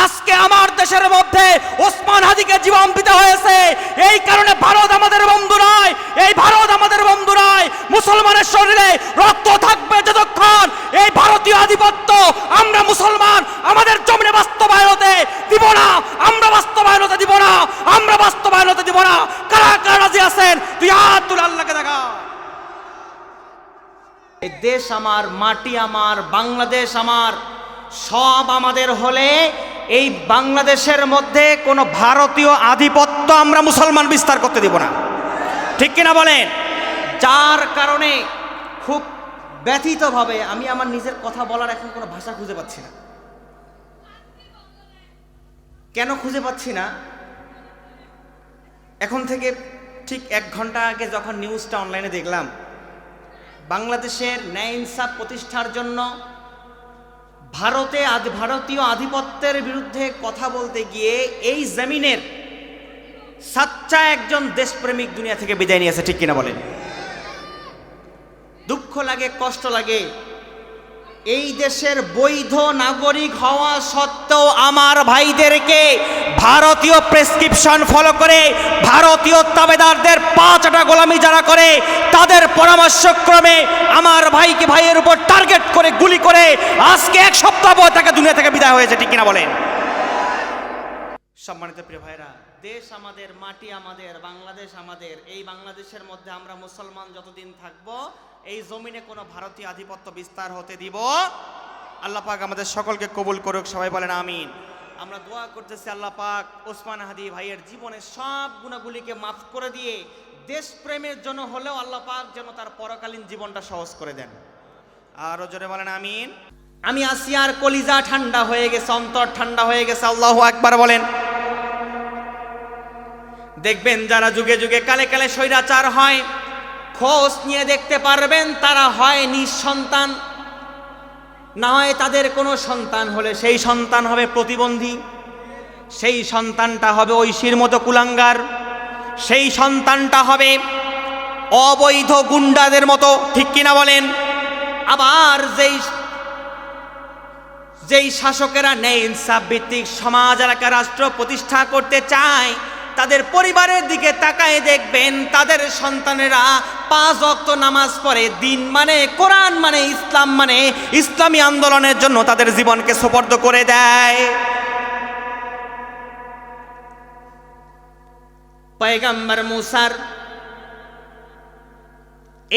আজকে আমার দেশের মধ্যে ওসমান হাদিকে জীবন দিতে হয়েছে। এই কারণে ভারত আমাদের বন্ধু নয়, এই ভারত আমাদের বন্ধু নয়। মুসলমানের শরীরে রক্ত থাকবে যতক্ষণ এই ভারতীয় আধিপত্য আমরা মুসলমান আমাদের জমিনে বাস্তবায়ন হতে দিব না, আমরা বাস্তবায়ন হতে দিব না, আমরা বাস্তবায়ন হতে দিব না। কারা কারা রাজি আছেন? তুই হাত তুলে আল্লাহকে দেখা। এই দেশ আমার, মাটি আমার, বাংলাদেশ আমার, সব আমাদের হলে এই বাংলাদেশের মধ্যে কোনো ভারতীয় আধিপত্য আমরা মুসলমান বিস্তার করতে দিব না, ঠিক কিনা বলেন? যার কারণে খুব ব্যথিতভাবে আমি আমার নিজের কথা বলার এখন কোনো ভাষা খুঁজে পাচ্ছি না। কেন খুঁজে পাচ্ছি না? এখন থেকে ঠিক 1 ঘন্টা আগে যখন নিউজটা অনলাইনে দেখলাম, বাংলাদেশের ন্যায় ইনসাফ প্রতিষ্ঠার জন্য ভারতীয় আধিপত্যের বিরুদ্ধে কথা বলতে গিয়ে এই জমিনের সাচ্চা একজন দেশপ্রেমিক দুনিয়া থেকে বিদায় নিয়েছে, ঠিক কিনা বলেন? দুঃখ লাগে, কষ্ট লাগে। এই দেশের বৈধ নাগরিক হওয়া সত্ত্বেও আমার ভাইদেরকে ভারতীয় প্রেসক্রিপশন ফলো করে ভারতীয় তাবেদারদের পাঁচটা গোলামি যারা করে তাদের পরামর্শক্রমে আমার ভাইয়ের উপর টার্গেট করে গুলি করে আজকে 1 সপ্তাহ পর তাকে দুনিয়া থেকে বিদায় হয়েছে, ঠিক কিনা বলেন? সম্মানিত প্রিয় ভাইরা, দেশ আমাদের, মাটি আমাদের, বাংলাদেশ আমাদের। এই বাংলাদেশের মধ্যে আমরা মুসলমান যতদিন থাকব এই জমিনে কোনো ভারতীয় আধিপত্য বিস্তার হতে দিব। আল্লাহ পাক আমাদের সকলকে কবুল করুক, সবাই বলেন আমিন। আমরা দোয়া করতেছি আল্লাহ পাক ওসমান হাদি ভাইয়ের জীবনের সব গুণাগুলিকে মাফ করে দিয়ে দেশপ্রেমের জন্য হলেও আল্লাহ পাক যেন তার পরকালীন জীবনটা সহজ করে দেন। আরো জোরে বলেন আমিন। আমি আসিয়ার কলিজা ঠান্ডা হয়ে গেছে, অন্তর ঠান্ডা হয়ে গেছে। আল্লাহু আকবার বলেন। দেখবেন যারা যুগে যুগে কালে কালে স্বৈরাচার হয়, খোঁজ নিয়ে দেখতে পারবেন তারা হয় নিঃসন্তান, না হয় তাদের কোনো সন্তান হলে সেই সন্তান হবে প্রতিবন্ধী, সেই সন্তানটা হবে ঐশীর মতো কুলাঙ্গার, সেই সন্তানটা হবে অবৈধ গুন্ডাদের মতো, ঠিক কিনা বলেন? আবার যেই শাসকেরা ন্যায় ইনসাফ ভিত্তিক সমাজ এলাকা রাষ্ট্র প্রতিষ্ঠা করতে চায় তাদের পরিবারের দিকে তাকায় দেখবেন তাদের সন্তানেরা 5 ওয়াক্ত নামাজ পড়ে, দিন মানে কোরআন মানে ইসলাম মানে ইসলামী আন্দোলনের জন্য তাদের জীবনকে সুপর্দ করে দেয়। পয়গম্বর মুসার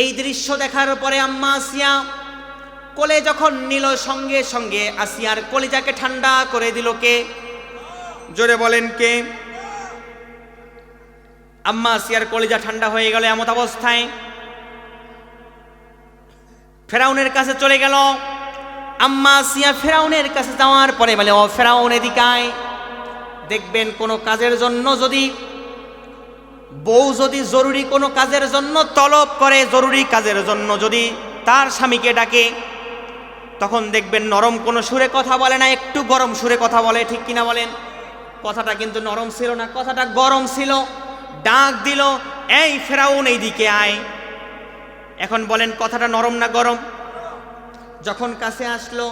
এই দৃশ্য দেখার পরে আম্মা আসিয়া কোলে যখন নিল, সঙ্গে সঙ্গে আসিয়ার কলিজাকে ঠান্ডা করে দিল কে? জোরে বলেন কে? আম্মা আসিয়ার কলিজা ঠান্ডা হয়ে গেল। এমত অবস্থায় ফেরাউনের কাছে চলে গেল। আম্মা আসিয়া ফেরাউনের কাছে যাওয়ার পরে বলে, ও ফেরাউন এদিকে আয়। দেখবেন কোনো কাজের জন্য যদি বউ যদি জরুরি কোনো কাজের জন্য তলব করে, জরুরি কাজের জন্য যদি তার স্বামীকে ডাকে, তখন দেখবেন নরম কোনো সুরে কথা বলে না, একটু গরম সুরে কথা বলে, ঠিক কিনা বলেন? কথাটা কিন্তু নরম ছিল না, কথাটা গরম ছিল। ডাক দিল, এই ফেরাউন এইদিকে আয়। এখন বলেন কথাটা নরম না গরম? যখন কাছে আসলো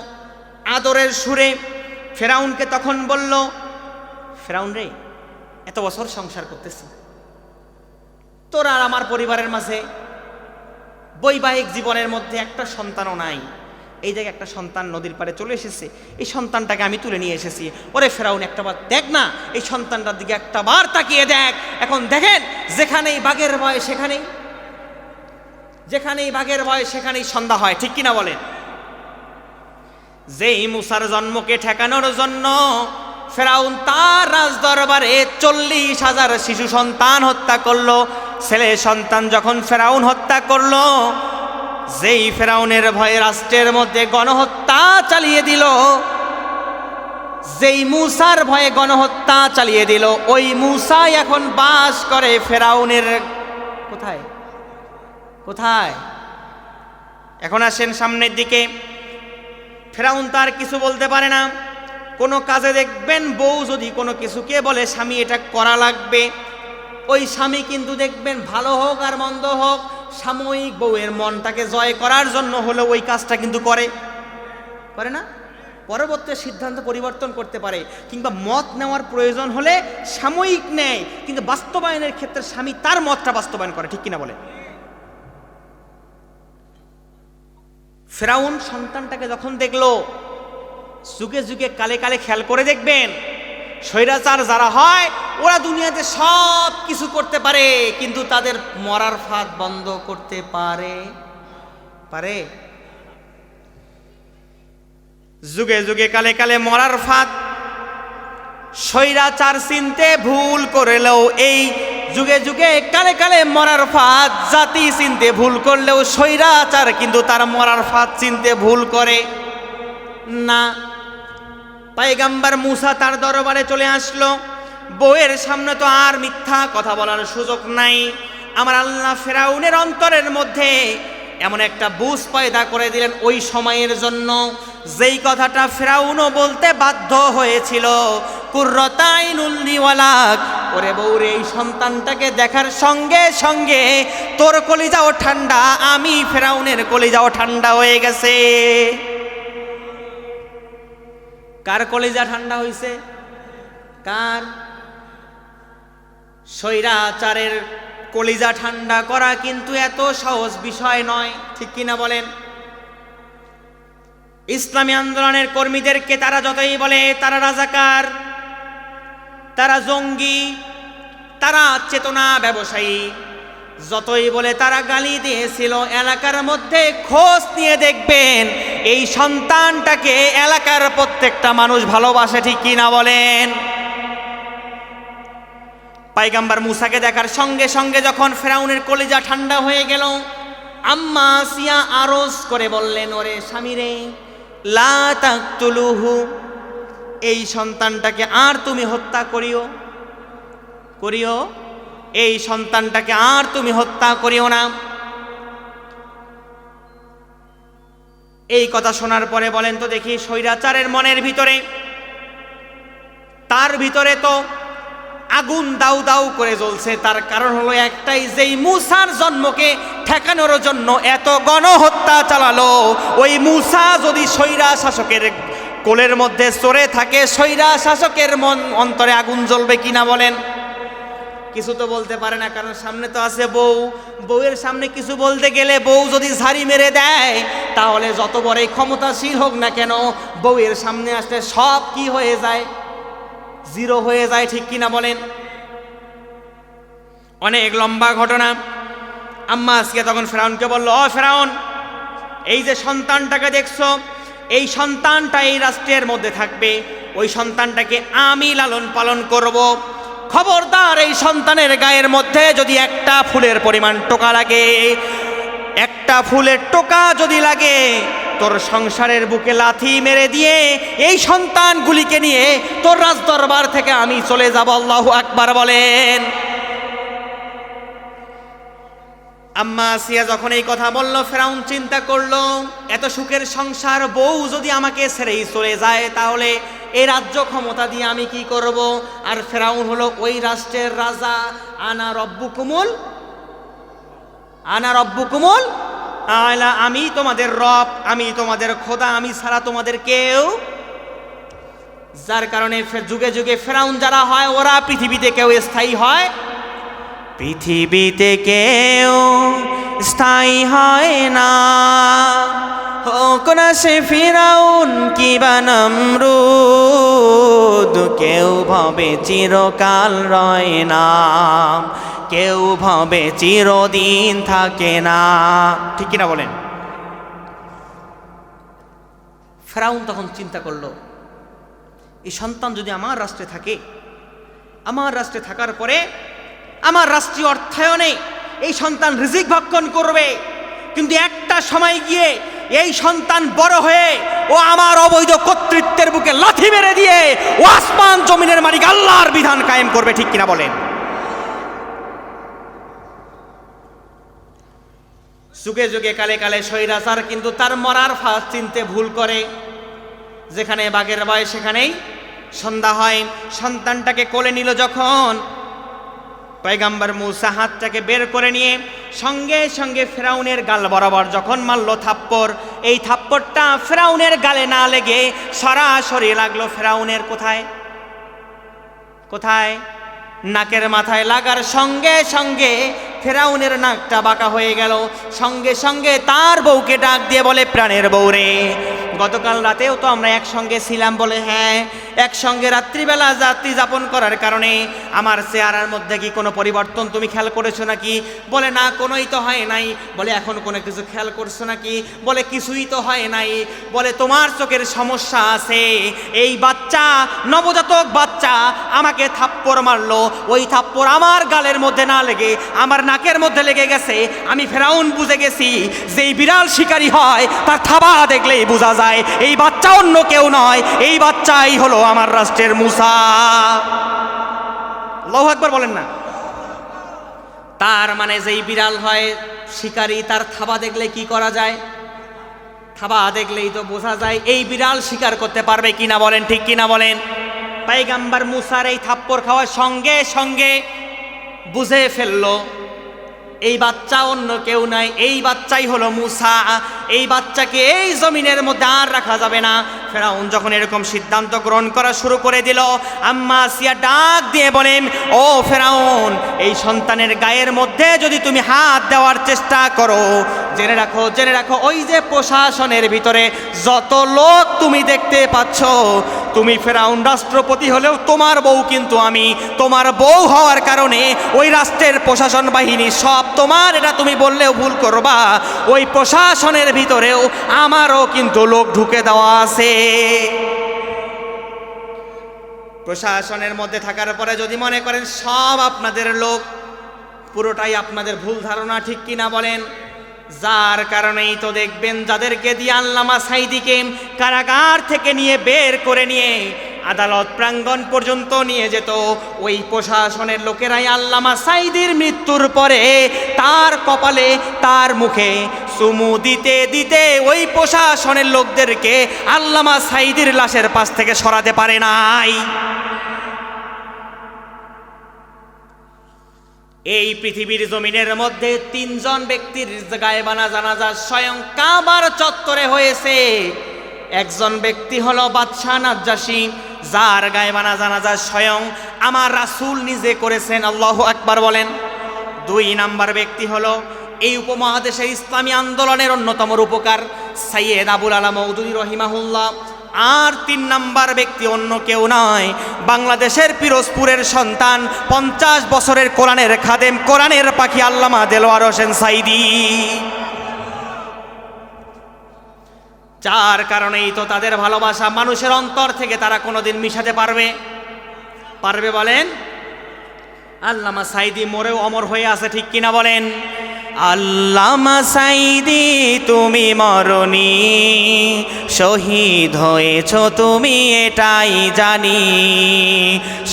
আদরের সুরে ফেরাউনকে তখন বলল, ফেরাউন রে, এত বছর সংসার করতেছি, তোর আর আমার পরিবারের মাঝে বৈবাহিক জীবনের মধ্যে একটা সন্তানও নাই। এই জায়গায় একটা সন্তান নদীর পাড়ে চলে এসেছে, এই সন্তানটাকে আমি তুলে নিয়ে এসেছি। ওরে ফেরাউন, একটাবার দেখ না, এই সন্তানটার দিকে একটাবার তাকিয়ে দেখ। এখন দেখেন যেখানেই বাঘের ভয় সেখানেই, যেখানেই বাঘের ভয় সেখানেই সন্ধ্যা হয়, ঠিক কিনা বলেন? যেই মুসার জন্মকে ঠেকানোর জন্য ফেরাউন তার রাজ দরবারে 40,000 শিশু সন্তান হত্যা করলো। ছেলে সন্তান যখন ফেরাউন হত্যা করলো, যেই ফেরাউনের ভয়ে রাষ্ট্রের মধ্যে গণহত্যা চালিয়ে দিল, যেই মুসার ভয়ে গণহত্যা চালিয়ে দিল, ওই মুসাই এখন বাস করে ফেরাউনের কোথায় কোথায়? এখন আসেন সামনের দিকে। ফেরাউন তার কিছু বলতে পারে না। কোনো কাজে দেখবেন বউ যদি কোনো কিছুকে বলে স্বামী এটা করা লাগবে, ওই স্বামী কিন্তু দেখবেন ভালো হোক আর মন্দ হোক সাময়িক বউয়ের মনটাকে জয় করার জন্য হলো ওই কাজটা কিন্তু করে না? পরবর্তী সিদ্ধান্ত পরিবর্তন করতে পারে, কিংবা মত নেওয়ার প্রয়োজন হলে সাময়িক নেয়, কিন্তু বাস্তবায়নের ক্ষেত্রে স্বামী তার মতটা বাস্তবায়ন করে, ঠিক কিনা বলে? ফেরাউন সন্তানটাকে যখন দেখলো, যুগে যুগে কালে কালে খেয়াল করে দেখবেন, স্বৈরাচার যারা হয় ওরা দুনিয়াতে সব কিছু করতে পারে, কিন্তু তাদের মরার ফাঁদ বন্ধ করতে পারে? যুগে যুগে কালে কালে মরার ফাঁদ স্বৈরাচার চিনতে ভুল করলেও, এই যুগে যুগে কালে কালে মরার ফাঁদ জাতি চিনতে ভুল করলেও স্বৈরাচার কিন্তু তার মরার ফাঁদ চিনতে ভুল করে না। পয়গম্বর মুসা তার দরবারে চলে আসলো, বউয়ের সামনে তো আর মিথ্যা কথা বলার সুযোগ নাই। আমার আল্লাহ ফেরাউনের অন্তরের মধ্যে এমন একটা বুঝ পয়দা করে দিলেন ওই সময়ের জন্য, যেই কথাটা ফেরাউনও বলতে বাধ্য হয়েছিল, কুররাতাইনুল লিওয়ালাক, ওরে বউরে এই সন্তানটাকে দেখার সঙ্গে সঙ্গে তোর কলিজাও ঠান্ডা, আমি ফেরাউনের কলিজাও ঠান্ডা হয়ে গেছে। কার কলিজা ঠান্ডা হয়েছে? কার? স্বৈরাচারের কলিজা ঠান্ডা করা কিন্তু এত সহজ বিষয় নয়, ঠিক কিনা বলেন? ইসলামী আন্দোলনের কর্মীদেরকে তারা যতই বলে তারা রাজাকার, তারা জঙ্গি, তারা চেতনা ব্যবসায়ী, যতই বলে তারা গালি দিয়েছিল, এলাকার মধ্যে খোঁজ নিয়ে দেখবেন এই সন্তানটাকে এলাকার প্রত্যেকটা মানুষ ভালোবাসে, ঠিক কিনা বলেন? পয়গম্বর মুসাকে দেখার সঙ্গে সঙ্গে যখন ফেরাউনের কলিজা ঠান্ডা হয়ে গেল, আম্মা আসিয়া আরজ করে বললেন, ওরে স্বামী রে, লা তাকতুলুহু, এই সন্তানটাকে আর তুমি হত্যা করিও, এই সন্তানটাকে আর তুমি হত্যা করিও না। এই কথা শোনার পরে বলেন তো দেখি, স্বৈরাচারের মনের ভিতরে, তার ভিতরে তো আগুন দাউ দাউ করে জ্বলছে। তার কারণ হলো একটাই, যেই মুসার জন্মকে ঠেকানোর জন্য এত গণহত্যা চালালো, ওই মুসা যদি স্বৈরা শাসকের কোলের মধ্যে চড়ে থাকে, স্বৈরা শাসকের মন অন্তরে আগুন জ্বলবে কিনা বলেন? কিছু তো বলতে পারে না, কারণ সামনে তো আছে বউ। বউয়ের সামনে কিছু বলতে গেলে বউ যদি ঝাড়ি মেরে দেয়, তাহলে যত বড়ই ক্ষমতাশীল হোক না কেন, বউয়ের সামনে আসলে সব কি হয়ে যায়? জিরো হয়ে যায়, ঠিক কিনা বলেন? অনেক লম্বা ঘটনা। আম্মা আসিয়া তখন ফেরাউনকে বলল, ও ফেরাউন, এই যে সন্তানটাকে দেখছো, এই সন্তানটা এই রাষ্ট্রের মধ্যে থাকবে, ওই সন্তানটাকে আমি লালন পালন করব। খবরদার, এই সন্তানের গায়ের মধ্যে যদি একটা ফুলের পরিমাণ টোকা লাগে, একটা ফুলের টোকা যদি লাগে, তোর সংসারের বুকে লাথি মেরে দিয়ে এই সন্তানগুলিকে নিয়ে তোর রাজদরবার থেকে আমি চলে যাব। আল্লাহু আকবার বলেন। আম্মা আসিয়া যখন এই কথা বলল, ফেরাউন চিন্তা করলো, এত সুখের সংসার, বউ যদি আমাকে ছেড়েই চলে যায়, তাহলে এই রাজ্য ক্ষমতা দিয়ে আমি কি করব? আর ফেরাউন হলো ওই রাষ্ট্রের রাজা। আনা রব্বুকুমুল আলা, আমি তোমাদের রব, আমি তোমাদের খোদা, আমি ছাড়া তোমাদের কেউ। যার কারণে যুগে যুগে ফেরাউন যারা হয়, ওরা পৃথিবীতে কেউ স্থায়ী হয়? পৃথিবীতে কেউ স্থায়ী হয় না। হোক না সে ফিরাউন কিবা নমরুদ, কেউ ভাবে চিরকাল রয় না, কেউ ভাবে চিরদিন থাকে না, ঠিক কিনা বলেন? ফেরাউন তখন চিন্তা করলো, এই সন্তান যদি আমার রাষ্ট্রে থাকে, আমার রাষ্ট্রে থাকার পরে আমার রাষ্ট্রীয় অর্থায়নে এই সন্তান রিজিক ভক্ষণ করবে, কিন্তু একটা সময় গিয়ে এই সন্তান বড় হয়ে ও আমার অবৈধ কর্তৃত্বের বুকে লাথি মেরে দিয়ে ও আসমান জমিনের মালিক আল্লাহর বিধান কায়েম করবে, ঠিক কিনা বলেন? যুগে যুগে কালে কালে স্বৈরাচার কিন্তু তার মরার ফাঁদ চিনতে ভুল করে। যেখানে বাঘের ভয় সেখানেই সন্ধ্যা হয়। সন্তানটাকে কোলে নিল যখন, পয়গম্বর মুসা হাতটাকে বের করে নিয়ে সঙ্গে সঙ্গে ফেরাউনের গাল বরাবর যখন মারল থাপ্পড়, এই থাপ্পড়টা ফেরাউনের গালে না লেগে সরাসরি লাগলো ফেরাউনের কোথায় কোথায় নাকের মাথায় লাগার সঙ্গে সঙ্গে ফেরাউনের নাকটা বাঁকা হয়ে গেল। সঙ্গে সঙ্গে তার বউকে ডাক দিয়ে বলে, প্রাণের বউ রে, গতকাল রাতেও তো আমরা একসঙ্গে ছিলাম। বলে হ্যাঁ, একসঙ্গে রাত্রিবেলা যাত্রী যাপন করার কারণে আমার চেহারার মধ্যে কি কোনো পরিবর্তন তুমি খেয়াল করেছো নাকি? বলে না, কোনোই তো হয় নাই। বলে এখন কোনো কিছু খেয়াল করছো নাকি? বলে কিছুই তো হয় নাই। বলে তোমার চোখের সমস্যা আছে। এই বাচ্চা, নবজাতক বাচ্চা আমাকে থাপ্পড় মারলো, ওই থাপ্পড় আমার গালের মধ্যে না লেগে আমার নাকের মধ্যে লেগে গেছে। আমি ফেরাউন বুঝে গেছি, যেই বিড়াল শিকারী হয় তার থাবা দেখলেই বোঝা যায় এই বাচ্চা অন্য কেউ নয়, এই বাচ্চাই হলো আমার রাষ্ট্রের মূসা। আল্লাহু আকবার বলেন না। তার মানে যেই বিড়াল হয় শিকারী, তার থাবা দেখলে কি করা যায়? থাবা দেখলেই তো বোঝা যায় এই বিড়াল শিকার করতে পারবে কিনা, বলেন ঠিক কিনা বলেন। পয়গম্বর মুসার এই থাপ্পড় খাওয়ার সঙ্গে সঙ্গে বুঝে ফেললো এই বাচ্চা অন্য কেউ নাই, এই বাচ্চাই হলো মূসা। এই বাচ্চাকে এই জমিনের মধ্যে আর রাখা যাবে না। ফেরাউন যখন এরকম সিদ্ধান্ত গ্রহণ করা শুরু করে দিল, আম্মা আসিয়া ডাক দিয়ে বলেন, ও ফেরাউন, এই সন্তানের গায়ের মধ্যে যদি তুমি হাত দেওয়ার চেষ্টা করো, জেনে রাখো ওই যে প্রশাসনের ভিতরে যত লোক তুমি দেখতে পাচ্ছ, তুমি ফেরাউন রাষ্ট্রপতি হলেও তোমার বউ কিন্তু আমি। তোমার বউ হওয়ার কারণে ওই রাষ্ট্রের প্রশাসন বাহিনী সব তোমার, এটা তুমি বললেও ভুল করবা। ওই প্রশাসনের ভিতরেও আমারও কিন্তু লোক ঢুকে দেওয়া আছে। প্রশাসনের মধ্যে থাকার পরে যদি মনে করেন সব আপনাদের লোক, পুরোটাই আপনাদের ভুল ধারণা, ঠিক কিনা বলেন। যার কারণেই তো দেখবেন যাদেরকে দিয়ে আল্লামা সাঈদীকে কারাগার থেকে নিয়ে বের করে নিয়ে আদালত প্রাঙ্গণ পর্যন্ত নিয়ে যেত, ওই প্রশাসনের লোকেরাই আল্লামা সাঈদীর মৃত্যুর পরে তার কপালে, তার মুখে চুমু দিতে দিতে ওই প্রশাসনের লোকদেরকে আল্লামা সাঈদীর লাশের পাশ থেকে সরাতে পারে নাই। এই পৃথিবীর জমিনের মধ্যে 3 জন ব্যক্তির গায়েবানা জানাজা স্বয়ং কাবার চত্বরে হয়েছে। একজন ব্যক্তি হলো বাদশাহ নাজ্জাশী, যার গায়েবানা জানাজা স্বয়ং আমার রাসূল নিজে করেছেন। আল্লাহু আকবার বলেন। 2 নাম্বার ব্যক্তি হলো এই উপমহাদেশের ইসলামী আন্দোলনের অন্যতম রূপকার সৈয়দ আবুল আলা মওদুদী রহিমাহুল্লাহ। আর 3 নাম্বার ব্যক্তি অন্য কেউ নয়, বাংলাদেশের পিরোজপুরের সন্তান, 50 বছরের কোরআনের খাদেম, কোরআনের পাখি আল্লামা দেলোয়ার হোসেন সাঈদী। যার কারণেই তো তাদের ভালোবাসা মানুষের অন্তর থেকে তারা কোনোদিন মিশাতে পারবে বলেন। আল্লামা সাঈদী মরেও অমর হয়ে আছে, ঠিক কিনা বলেন। আল্লামা সাঈদী তুমি মরনি, শহীদ হয়েছ তুমি এটাই জানি,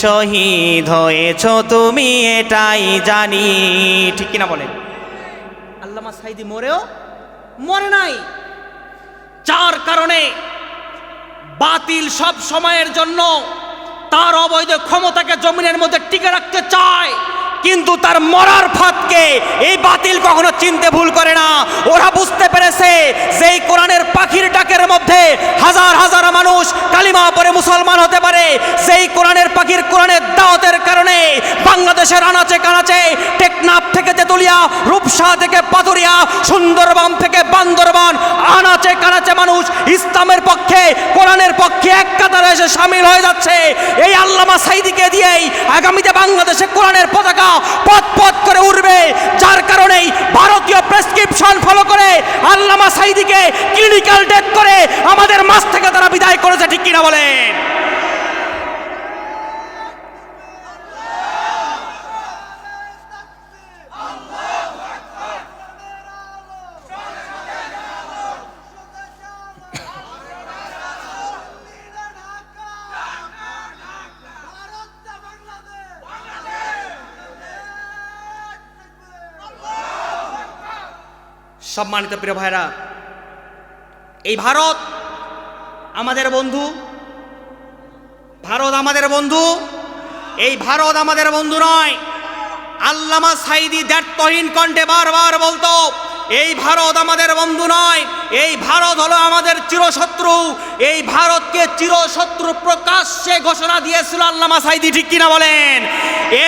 শহীদ হয়েছ তুমি এটাই জানি, ঠিক কিনা বলেন। আল্লামা সাঈদী মরেও মরে নাই। যার কারণে বাতিল সব সময়ের জন্য তার অবৈধ ক্ষমতাকে জমিনের মধ্যে টিকে রাখতে চায়, কিন্তু তার মরার ফাঁদকে এই বাতিল কখনো চিনতে ভুল করে না। ওরা বুঝতে পেরেছে যে এই কোরআনের পাখির ডাকের মধ্যে হাজার হাজার মানুষ কালিমা পড়ে মুসলমান হতে পারে। সেই কোরআনের পাখির কোরআনের দাওয়াতের কারণে বাংলাদেশের আনাচে কানাচে, টেকনাফ থেকে তেতুলিয়া, রূপসা থেকে পাথুরিয়া, সুন্দরবন থেকে বান্দরবান, আনাচে কানাচে মানুষ ইসলামের পক্ষে, কোরআনের পক্ষে এক কাতারে এসে শামিল হয়ে যাচ্ছে। এই আল্লামা সাঈদীকে দিয়েই আগামীতে বাংলাদেশে কোরআনের পতাকা পথ পথ করে উঠবে। যার কারণেই ভারতীয় প্রেসক্রিপশন ফলো করে আল্লামা সাঈদীকে ক্লিনিক্যাল ডেথ করে আমাদের মাঝ থেকে তারা বিদায় করেছে, ঠিক কিনা বলেন। সম্মানিত প্রিয় ভাইরা, এই ভারত আমাদের বন্ধু, ভারত আমাদের বন্ধু, এই ভারত আমাদের বন্ধু নয়। আল্লামা সাঈদী দ্ব্যর্থহীন কণ্ঠে বারবার বলতো, এই ভারত আমাদের বন্ধু নয়, এই ভারত হলো আমাদের চিরশত্রু। এই ভারতকে চিরশত্রু প্রকাশ্যে ঘোষণা দিয়েছিল আল্লামা সাঈদী, ঠিক কিনা বলেন?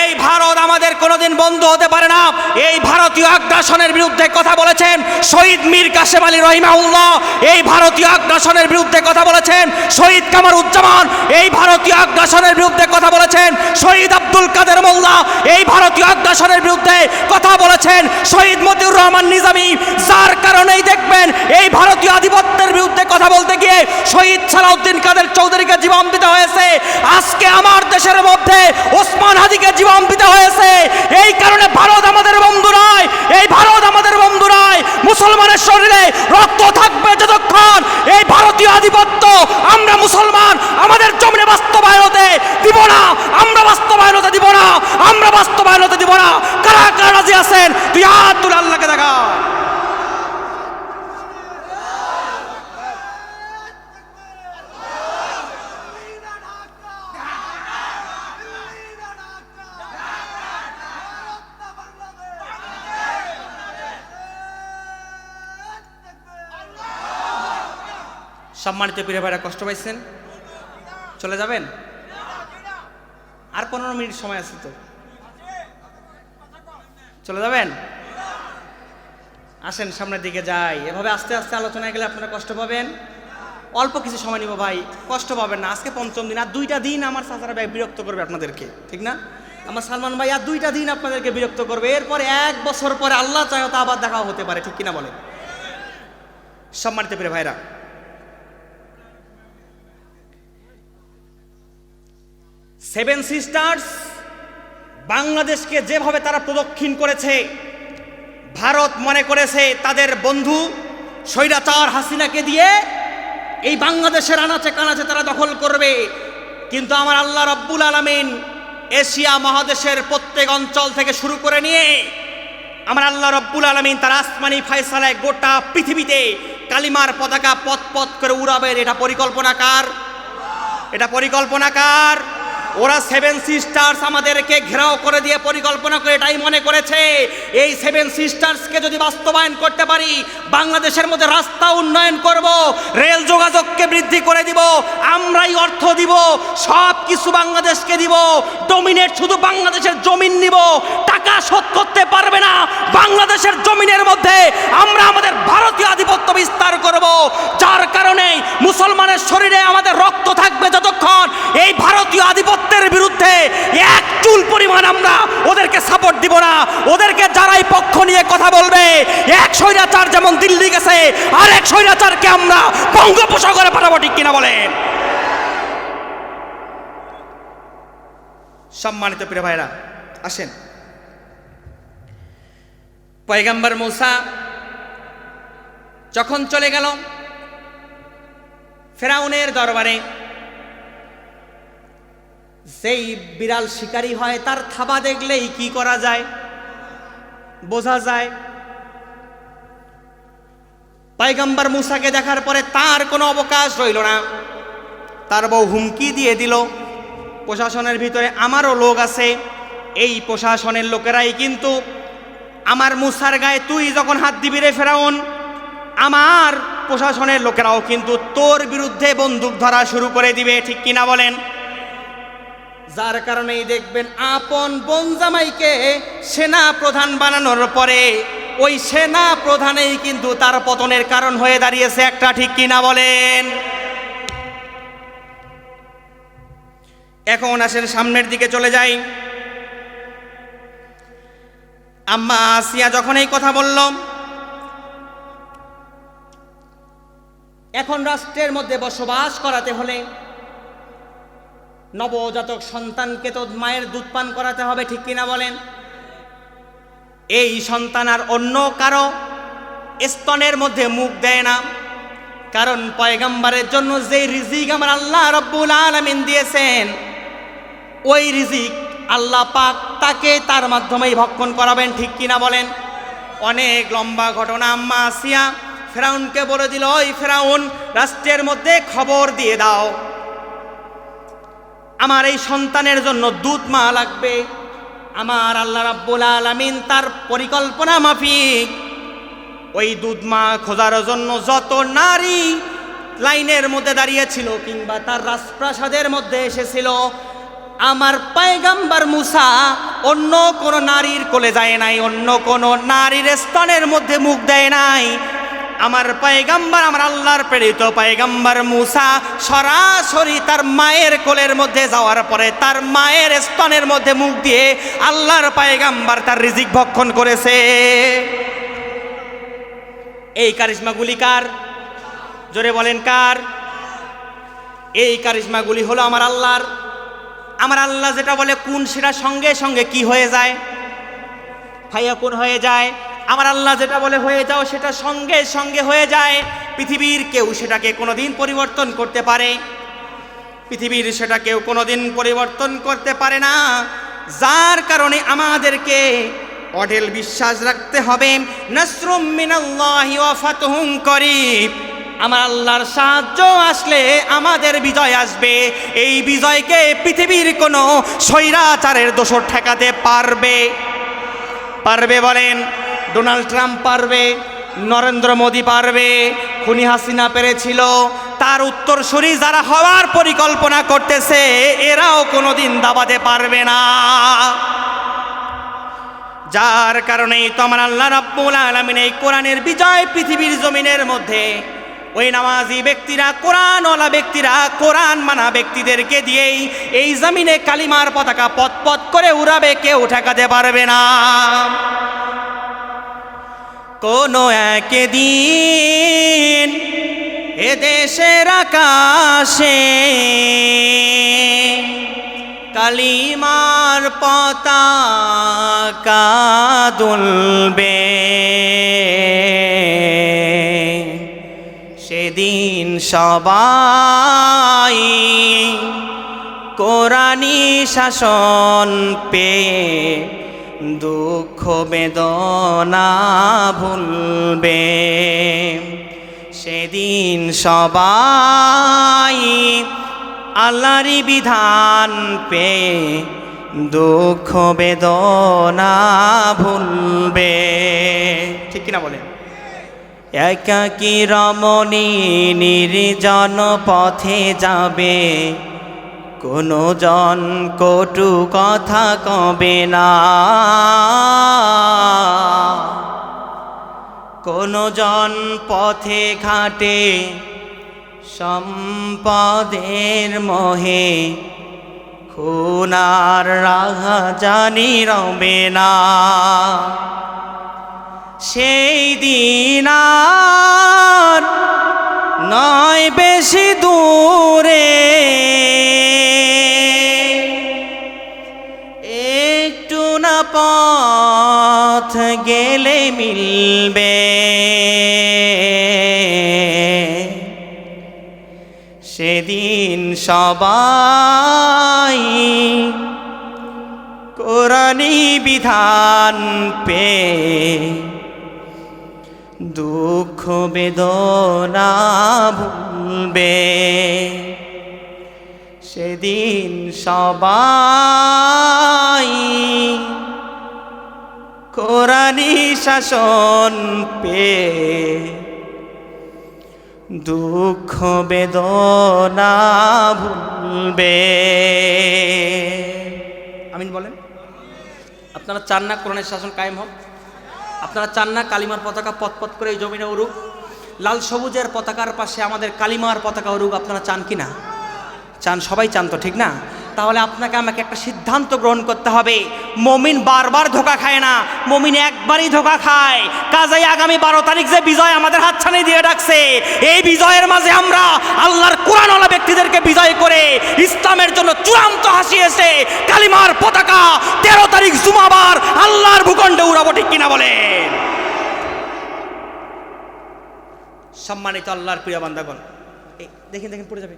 এই ভারত আমাদের কোনোদিন বন্ধু হতে পারে না। এই ভারতীয় আগ্রাসনের বিরুদ্ধে কথা বলেছেন শহীদ মীর কাসেম আলী রহিমাহুল্লাহ, এই ভারতীয় আগ্রাসনের বিরুদ্ধে কথা বলেছেন শহীদ কামারুজ্জামান, এই ভারতীয় আগ্রাসনের বিরুদ্ধে কথা বলেছেন শহীদ আব্দুল কাদের মোল্লা, এই ভারতীয় আগ্রাসনের বিরুদ্ধে কথা বলেছেন শহীদ মতিউর রহমান নিজামী। যার কারণেই দেখবেন এই ভারতীয় আধিপত্যের বিরুদ্ধে কথা বলতে গিয়ে শহীদ সালাউদ্দিন কাদের চৌধুরীকে জীবন দিতে হয়েছে। আজকে আমার দেশের মধ্যে ওসমান হাদিকে জীবন দিতে হয়েছে। এই কারণে ভারত আমাদের বন্ধু নয়, এই ভারত আমাদের বন্ধু নয়। মুসলমানের শরীরে রক্ত থাকবে যতক্ষণ এই ভারতীয় আধিপত্য আমরা মুসলমান আমাদের জমিনে বাস্তবায়ন হতে দিব না, আমরা বাস্তবায়ন হতে দিব না, আমরা বাস্তবায়ন হতে দিব না। কারা কারা রাজি আছেন? তুই হাত তুলে আল্লাহকে দেখা। সম্মানিত প্রিয় ভাইরা, কষ্ট পাইছেন? চলে যাবেন? আর 15 মিনিট সময় আছে তো, চলে যাবেন? আসেন সামনের দিকে যাই। এভাবে আস্তে আস্তে আলোচনায় গেলে আপনারা কষ্ট পাবেন। অল্প কিছু সময় নিব ভাই, কষ্ট পাবেন না। আজকে 5ম দিন, আর 2টা দিন আমার চাচারা ভাই বিরক্ত করবে আপনাদেরকে, ঠিক না? আমার সালমান ভাই আর 2টা দিন আপনাদেরকে বিরক্ত করবে। এরপরে 1 বছর পরে আল্লাহ চায় তো আবার দেখা হতে পারে, ঠিক কিনা বলে? সম্মানিত প্রিয় ভাইরা, সেভেন সিস্টার্স বাংলাদেশকে যেভাবে তারা প্রদক্ষিণ করেছে, ভারত মনে করেছে তাদের বন্ধু স্বৈরাচার হাসিনাকে দিয়ে এই বাংলাদেশের আনাচে কানাচে তারা দখল করবে। কিন্তু আমার আল্লাহ রাব্বুল আলামিন এশিয়া মহাদেশের প্রত্যেক অঞ্চল থেকে শুরু করে নিয়ে আমার আল্লাহ রাব্বুল আলামিন তার আসমানি ফয়সালায় গোটা পৃথিবীতে কালিমার পতাকা পথ পথ করে উড়াবেন। এটা পরিকল্পনা কার? এটা পরিকল্পনা কার? ওরা সেভেন সিস্টার্স আমাদেরকে ঘেরাও করে দিয়ে পরিকল্পনা করে এটাই মনে করেছে এই সেভেন সিস্টার্সকে যদি বাস্তবায়ন করতে পারি বাংলাদেশের মধ্যে রাস্তা উন্নয়ন করব, রেল যোগাযোগকে বৃদ্ধি করে দিব, আমরাই অর্থ দিব, সব কিছু বাংলাদেশকে দিব, ডমিনেট শুধু বাংলাদেশের জমিন নিব, টাকা শোধ করতে পারবে না বাংলাদেশের জমিনের মধ্যে আমরা আমাদের ভারতীয় আধিপত্য বিস্তার করব। যার কারণে মুসলমানের শরীরে আমাদের রক্ত থাকবে যতক্ষণ এই ভারতীয় আধিপত্যের বিরুদ্ধে এক চুল পরিমাণ আমরা ওদেরকে সাপোর্ট দিব না। ওদেরকে যারাই পক্ষ নিয়ে কথা বলবে, এক স্বৈরাচার যেমন দিল্লি গেছে আর এক স্বৈরাচারকে আমরা বঙ্গোপসাগরে পাঠাবো, ঠিক কিনা বলেন? সম্মানিত প্রিয় ভাইরা, আসেন। পয়গম্বর মূসা যখন চলে গেল ফেরাউনের দরবারে, যেই বিড়াল শিকারী হয় তার থাবা দেখলেই কি করা যায়? বোঝা যায়। পয়গম্বর মূসাকে দেখার পরে তার কোনো অবকাশ রইল না। তার বউ হুমকি দিয়ে দিল, প্রশাসনের ভিতরে আমারও লোক আছে, এই প্রশাসনের লোকেরাই কিন্তু আমার মূসার গায়ে তুই যখন হাত দিবি রে ফেরাউন, আমার প্রশাসনের লোকেরাও কিন্তু তোর বিরুদ্ধে বন্দুক ধরা শুরু করে দিবে, ঠিক কিনা বলেন? যার কারণেই দেখবেন আপন বোন জামাইকে সেনা প্রধান বানানোর পরে ওই সেনা প্রধানেই কিন্তু তার পতনের কারণ হয়ে দাঁড়িয়েছে একটা, ঠিক কিনা বলেন? এখন আসেন সামনের দিকে চলে যাই। আম্মা আসিয়া যখন এই কথা বলল, এখন রাষ্ট্রের মধ্যে বসবাস করাতে হলে নবজাতক সন্তানকে তো মায়ের দুধ পান করাতে হবে, ঠিক কিনা বলেন? এই সন্তান আর অন্য কারো স্তনের মধ্যে মুখ দেয় না, কারণ পয়গম্বরের জন্য যে রিজিক আমার আল্লাহ রাব্বুল আলামিন দিয়েছেন ওই রিজিক আল্লাহ পাক তাকে তার মাধ্যমেই ভক্ষণ করাবেন, ঠিক কিনা বলেন? অনেক লম্বা ঘটনা। আম্মা আসিয়া ফেরাউনকে বলে দিল, ওই ফেরাউন, রাষ্ট্রের মধ্যে খবর দিয়ে দাও আমার এই সন্তানের জন্য দুধ মা লাগবে। আমার আল্লাহ রাব্বুল আলামিন তার পরিকল্পনা মাফিক ওই দুধ মা খোঁজার জন্য যত নারী লাইনের মধ্যে দাঁড়িয়েছিল কিংবা তার রাজপ্রাসাদের মধ্যে এসেছিল, আমার পয়গম্বর মুসা অন্য কোন নারীর কোলে যায় নাই, অন্য কোন নারীর স্তনের মধ্যে মুখ দেয় নাই। আমার পয়গম্বর, আমার আল্লাহর প্রেরিত পয়গম্বর মুসা সরাসরি তার মায়ের কোলের মধ্যে যাওয়ার পরে তার মায়ের স্তনের মধ্যে মুখ দিয়ে আল্লাহর পয়গম্বর তার রিজিক ভক্ষণ করেছে। এই কারিশমাগুলি কার? জোরে বলেন কার? এই কারিশমাগুলি হলো আমার আল্লাহর। আমার আল্লাহ যেটা বলে কোন সেটা সঙ্গে সঙ্গে কি হয়ে যায়? ফাইয়া কোন হয়ে যায়। আমার আল্লাহ যেটা বলে হয়ে যাও সেটা সঙ্গে সঙ্গে হয়ে যায়। পৃথিবীর কেউ সেটাকে কোনোদিন পরিবর্তন করতে পারে? পৃথিবীর সেটা কেউ কোনোদিন পরিবর্তন করতে পারে না। যার কারণে আমাদেরকে অঢেল বিশ্বাস রাখতে হবে, নাসরুম মিনাল্লাহি ওয়া ফাতহুন করিব। আমার আল্লাহর সাহায্য আসলে আমাদের বিজয় আসবে। এই বিজয়কে পৃথিবীর কোনো স্বৈরাচারের দোসর ঠেকাতে পারবে? পারবে বলেন? ডোনাল্ড ট্রাম্প পারবে? নরেন্দ্র মোদী পারবে? খুনি হাসিনা পেরেছিল? তার উত্তরসূরি যারা হওয়ার পরিকল্পনা করতেছে এরাও কোনোদিন দাবাতে পারবে না। যার কারণেই তো আমার আল্লাহ রাব্বুল আলামিন এই কোরআনের বিজয় পৃথিবীর জমিনের মধ্যে ওই নামাজি ব্যক্তিরা, কোরআনওয়ালা ব্যক্তিরা, কোরআন মানা ব্যক্তিদেরকে দিয়েই এই জমিনে কালিমার পতাকা পথ পথ করে উড়াবে, কেউ ঠেকাতে পারবে না। কোনো একদিন এ দেশের আকাশে কালিমার পতাকা দুলবে, সেদিন সবাই কোরআনি শাসন পেয়ে দুঃখ বেদনা ভুলবে। সেদিন সবাই আল্লাহরই বিধান পেয়ে দুঃখ বেদনা ভুলবে। ঠিক কিনা বলেন? একাকী রমণী নির্জন পথে যাবে, কোনো জন কটু কথা কবে না, কোনো জন পথে ঘাটে সম্পদের মোহে খুনার রাহাজানি রবে না। সেই দিন আর নয় বেশি দূরে, একটু না পথ গেলে মিলবে। সেদিন সবাই কোরআনি বিধান পেয়ে দুঃখ বেদনা ভুলবে। সেদিন সবাই কোরআনি শাসন পেয়ে দুঃখ বেদনা ভুলবে। আমিন বলেন। আপনারা চান না কোরআনের শাসন কায়েম হোক? আপনারা চান না কালিমার পতাকা পথ পথ করে এই জমিনে উড়ুক? লাল সবুজের পতাকার পাশে আমাদের কালিমার পতাকা উড়ুক। আপনারা চান কি না? চান, সবাই চান তো, ঠিক না? তাহলে আপনাকে আমাকে একটা সিদ্ধান্ত গ্রহণ করতে হবে। মমিন বারবার ধোকা খায় না, মমিন একবারই ধোকা খায়। কাজেই আগামী 12 তারিখ যে বিজয় আমাদের হাতছানি দিয়ে ডাকছে, এই বিজয়ের মাঝে আমরা আল্লাহর কোরআনওয়ালা ব্যক্তিদেরকে বিজয় করে ইসলামের জন্য চূড়ান্ত হাসি এসে কালিমার পতাকা 13 তারিখ জুমাবার আল্লাহর ভূখণ্ডে উড়াবো। ঠিক কিনা বলেন? সম্মানিত আল্লাহর প্রিয় বান্দাগণ, দেখেন দেখেন পড়ে যাবে।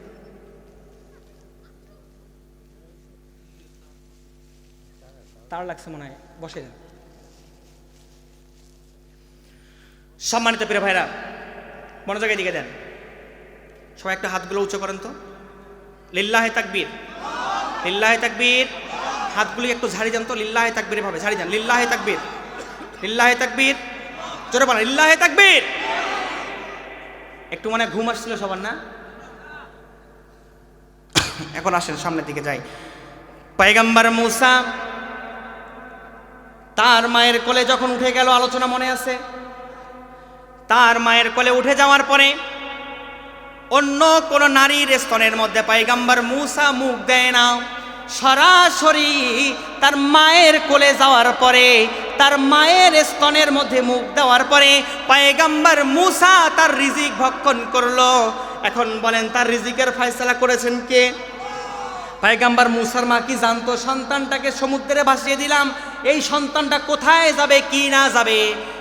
তার লাগছে মনে হয়, বসে যান। সম্মানিত প্রিয় ভাইরা, মনোযোগের দিকে দেন। সবাই একটা হাতগুলো উঁচু করেন তো। লিল্লাহে তাকবীর, লিল্লাহে তাকবীর। হাতগুলি একটু ঝাড়ি দেন তো, লিল্লাহে তাকবীর ভাবে ঝাড়ি দেন। লিল্লাহে তাকবীর, লিল্লাহে তাকবীর। জোরে বলেন লিল্লাহি তাকবীর। একটু মনে ঘুম আসছিল সবার না? এখন আসেন সামনের দিকে যাই। পয়গম্বর মূসা তার মায়ের কোলে যখন উঠে গেল, আলোচনা মনে আছে? তার মায়ের কোলে উঠে যাওয়ার পরে অন্য কোন নারীর স্তনের মধ্যে পয়গম্বর মূসা মুখ দেয় না, সরাসরি তার মায়ের কোলে যাওয়ার পরে, তার মায়ের স্তনের মধ্যে মুখ দেওয়ার পরে পয়গম্বর মূসা তার রিজিক ভক্ষণ করলো। এখন বলেন তার রিজিকের ফয়সালা করেছেন কে? পয়গম্বর মূসার মা কি জানতো সন্তানটাকে সমুদ্রে ভাসিয়ে দিলাম, এই সন্তানটা কোথায় যাবে কি না যাবে?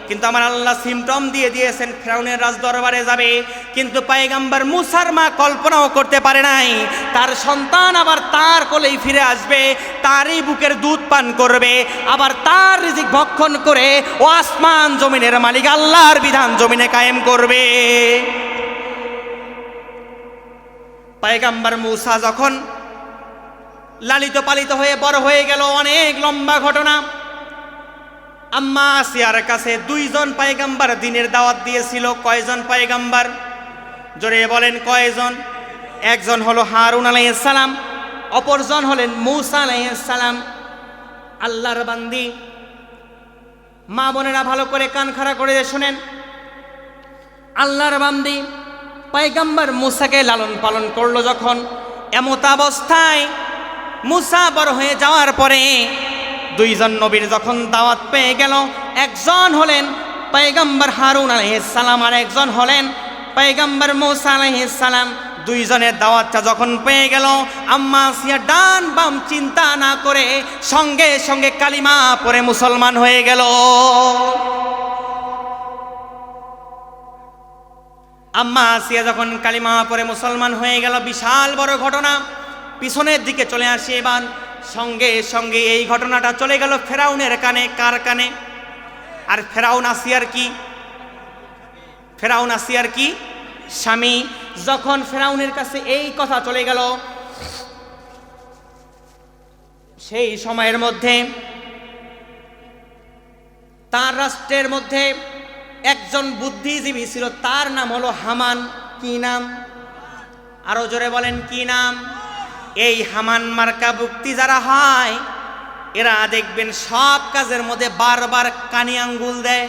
কিন্তু আমার আল্লাহ সিমটম দিয়ে দিয়েছেন ফেরাউনের রাজ দরবারে যাবে। কিন্তু পয়গম্বর মূসার মা কল্পনাও করতে পারে নাই তার সন্তান আবার তার কোলেই ফিরে আসবে, তারই বুকের দুধ পান করবে, আবার তার রিজিক ভক্ষণ করে ও আসমান জমিনের মালিক আল্লাহর বিধান জমিনে কায়েম করবে। পয়গম্বর মূসা যখন লালিত পালিত হয়ে বড় হয়ে গেল, অনেক লম্বা ঘটনা। আম্মা আসিয়ার কাছে দুইজন পয়গম্বর দ্বীনের দাওয়াত দিয়েছিল। কয়জন পয়গম্বর? জোরে বলেন কয়জন? একজন হলো হারুন আলাইহিস সালাম, অপরজন হলেন মূসা আলাইহিস সালাম। আল্লাহর বান্দি মা বোনেরা ভালো করে কান খাড়া করে শুনেন। আল্লাহর বান্দি পয়গম্বর মূসাকে লালন পালন করলো যখন, এমত অবস্থায় মূসা বড় হয়ে যাওয়ার পরে দুইজন নবীর যখন দাওয়াত পেয়ে গেল, একজন হলেন পয়গম্বর হারুন আলাইহিস সালাম আর একজন হলেন পয়গম্বর মূসা আলাইহিস সালাম। দুইজনের দাওয়াতটা যখন পেয়ে গেল, আম্মা আসিয়া ডান বাম চিন্তা না করে সঙ্গে সঙ্গে কালিমা পড়ে মুসলমান হয়ে গেল। আম্মা আসিয়া যখন কালিমা পড়ে মুসলমান হয়ে গেল, বিশাল বড় ঘটনা। পিছনের দিকে চলে আসি এবার, সঙ্গে সঙ্গে এই ঘটনাটা চলে গেল ফেরাউনের কানে। কার কানে? আর ফেরাউন আসিয়ার কি? ফেরাউন আসিয়ার কি? স্বামী। যখন ফেরাউনের কাছে এই কথা চলে গেল, সেই সময়ের মধ্যে তার রাষ্ট্রের মধ্যে একজন বুদ্ধিজীবী ছিল, তার নাম হলো হামান। কি নাম? আরো জোরে বলেন কি নাম? এই হামান মার্কা বুক্তি যারা হয়, এরা দেখবেন সব কাজের মধ্যে বারবার কানি আঙ্গুল দেয়।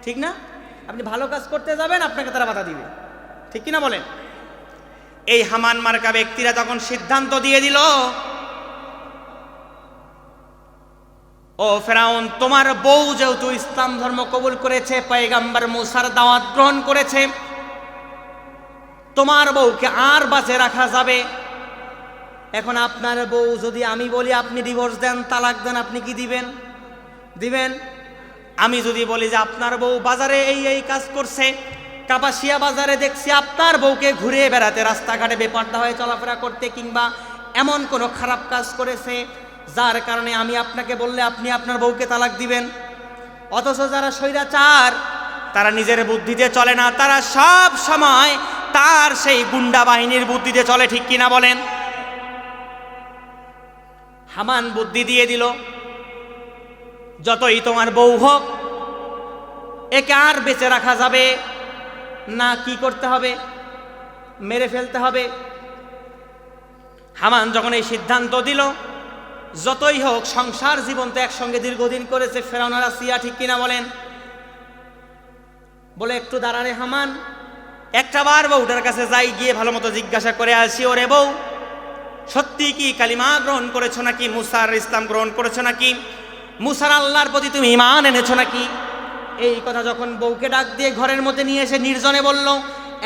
ঠিক না? আপনি ভালো কাজ করতে যাবেন, আপনাকে তারা বাধা দিবে। ঠিক কিনা বলেন? এই হামান মার্কা ব্যক্তিরা তখন সিদ্ধান্ত দিয়ে দিল, ও ফেরাউন, তোমার বউ যেহেতু ইসলাম ধর্ম কবুল করেছে, পয়গম্বর মূসার দাওয়াত গ্রহণ করেছে, তোমার বউকে আর বাঁচে রাখা যাবে? এখন আপনার বউ যদি আমি বলি আপনি ডিভোর্স দেন, তালাক দেন, আপনি কি দিবেন? দিবেন? আমি যদি বলি যে আপনার বউ বাজারে এই এই কাজ করছে, কাপাসিয়া বাজারে দেখছি আপনার বউকে ঘুরে বেড়াতে, রাস্তাঘাটে বেপর্দা হয়ে চলাফেরা করতে, কিংবা এমন কোনো খারাপ কাজ করেছে যার কারণে আমি আপনাকে বললে আপনি আপনার বউকে তালাক দিবেন? অথচ যারা স্বৈরাচার, তারা নিজের বুদ্ধিতে চলে না, তারা সব সময় তার সেই গুন্ডা বাহিনীর বুদ্ধিতে চলে। ঠিক কিনা বলেন? হামান বুদ্ধি দিয়ে দিল, যতই তোমার বউ হোক, একে আর বেঁচে রাখা যাবে না, কি করতে হবে? মেরে ফেলতে হবে। হামান যখন এই সিদ্ধান্ত দিল, যতই হোক সংসার জীবন তো একসঙ্গে দীর্ঘদিন করেছে ফেরাউন আর আসিয়া। ঠিক কিনা বলেন? বলে একটু দাঁড়ারে হামান, একটা বার বউটার কাছে যাই, গিয়ে ভালো মতো জিজ্ঞাসা করে আসি, ওরে বউ, সত্যি কি কালিমা গ্রহণ করেছো নাকি? মুসার ইসলাম গ্রহণ করেছো নাকি? মুসার আল্লাহর প্রতি তুমি ঈমান এনেছো নাকি? এই কথা যখন বউকে ডাক দিয়ে ঘরের মধ্যে নিয়ে এসে নির্জনে বলল,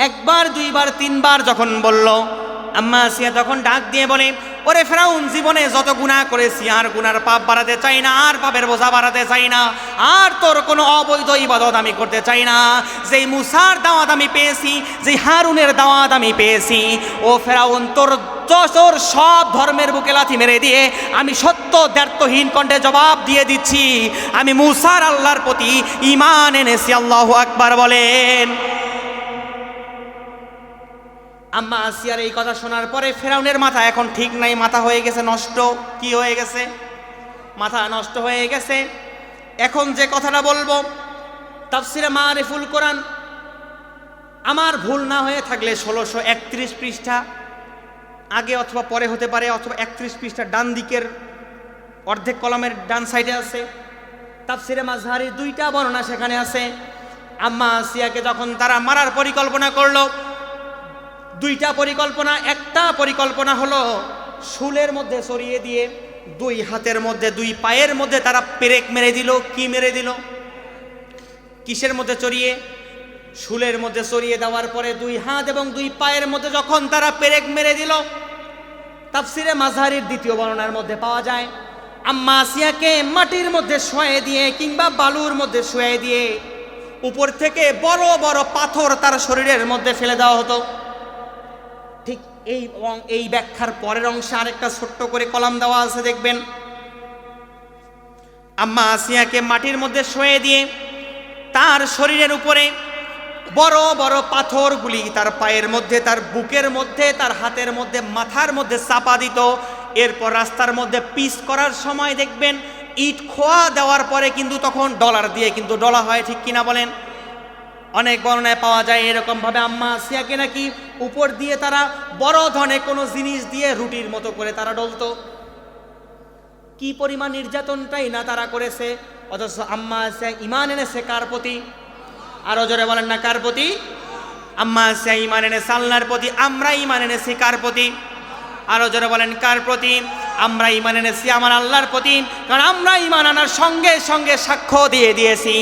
একবার দুইবার তিনবার যখন বলল, আম্মা আসিয়া তখন ডাক দিয়ে বলে, ওরে ফেরাউন, জীবনে যত গুনাহ করেছি আর গুনার পাপ বাড়াতে চাই না, আর পাপের বোঝা বাড়াতে চাই না, আর তোর কোনো অবৈধ ইবাদত আমি করতে চাই না। যেই মুসার দাওয়াত আমি পেয়েছি, যেই হারুনের দাওয়াত আমি পেয়েছি, ও ফেরাউন, তোর সব ধর্মের বুকে লাথি মেরে দিয়ে আমি সত্য দ্ব্যর্থহীন কণ্ঠে জবাব দিয়ে দিচ্ছি, আমি মুসার আল্লাহর প্রতি ঈমান এনেছি। আল্লাহু আকবার বলেন। আম্মা আসিয়ার এই কথা শোনার পরে ফেরাউনের মাথা এখন ঠিক নাই, মাথা হয়ে গেছে নষ্ট। কি হয়ে গেছে? মাথা নষ্ট হয়ে গেছে। এখন যে কথাটা বলবো, তাফসিরে মারিফুল কোরআন, আমার ভুল না হয়ে থাকলে 1631 পৃষ্ঠা, আগে অথবা পরে হতে পারে, অথবা 31 পৃষ্ঠা ডান দিকের অর্ধেক কলমের ডান সাইডে আছে। তাফসিরে মাজহারির 2টা বর্ণনা সেখানে আছে। আম্মা আসিয়াকে যখন তারা মারার পরিকল্পনা করলো, 2টা পরিকল্পনা। একটা পরিকল্পনা হলো শুলের মধ্যে চড়িয়ে দিয়ে 2 হাতের মধ্যে 2 পায়ের মধ্যে তারা পেরেক মেরে দিল। কি মেরে দিল? কিসের মধ্যে চড়িয়ে? শুলের মধ্যে চড়িয়ে দেওয়ার পরে 2 হাত এবং 2 পায়ের মধ্যে যখন তারা পেরেক মেরে দিল, তাফসিরে মাজহারির 2য় বর্ণনার মধ্যে পাওয়া যায় আম্মা আসিয়াকে মাটির মধ্যে শুয়ে দিয়ে কিংবা বালুর মধ্যে শুয়ে দিয়ে উপর থেকে বড় বড় পাথর তার শরীরের মধ্যে ফেলে দেওয়া হতো। ঠিক এই ব্যাখ্যার পরের অংশে আরেকটা ছোট্ট করে কলাম দেওয়া আছে, দেখবেন। আম্মা আসিয়াকে মাটির মধ্যে শুয়ে দিয়ে তার শরীরের উপরে বড় বড় পাথরগুলি তার পায়ের মধ্যে, তার বুকের মধ্যে, তার হাতের মধ্যে, মাথার মধ্যে চাপা দিত। এরপর রাস্তার মধ্যে পিচ করার সময় দেখবেন ইট খোয়া দেওয়ার পরে কিন্তু তখন ডলার দিয়ে কিন্তু ডলা হয়, ঠিক কিনা বলেন? অনেক বর্ণনায় পাওয়া যায় এরকম ভাবে আম্মা আসিয়াকে নাকি উপর দিয়ে তারা বড় ধরনের কোনো জিনিস দিয়ে রুটির মতো করে তারা ডলতো। কি পরিমাণ নির্যাতনটাই না তারা করেছে, অথচ আম্মা আসিয়া ঈমান এনেছে কার প্রতি? আরো জোরে বলেন না, কার প্রতি? আম্মা আসিয়া ঈমান এনেছে আল্লাহর প্রতি। আমরা ঈমান এনেছি কার প্রতি? আরো জোরে বলেন, কার প্রতি? আমরা ঈমান এনেছি আমার আল্লাহর প্রতি। কারণ আমরা ঈমান আনার সঙ্গে সঙ্গে সাক্ষ্য দিয়ে দিয়েছি,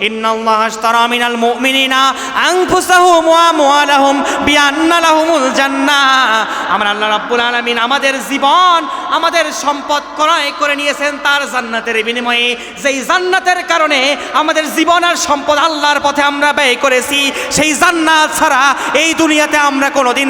ইন্নাল্লাহা আশতারা মিনাল মুমিনিনা আনফুসাহুম ওয়া আমওয়ালাহুম বিআন্না লাহুমুল জান্নাহ। আমরা আল্লাহ রাব্বুল আলামিন আমাদের জীবন, আমাদের সম্পদ ক্রয় করে নিয়েছেন তার জান্নাতের বিনিময়ে। যেই জান্নাতের কারণে আমাদের জীবন আর সম্পদ আল্লাহর পথে আমরা ব্যয় করেছি, সেই জান্নাত ছাড়া এই দুনিয়াতে আমরা কোনোদিন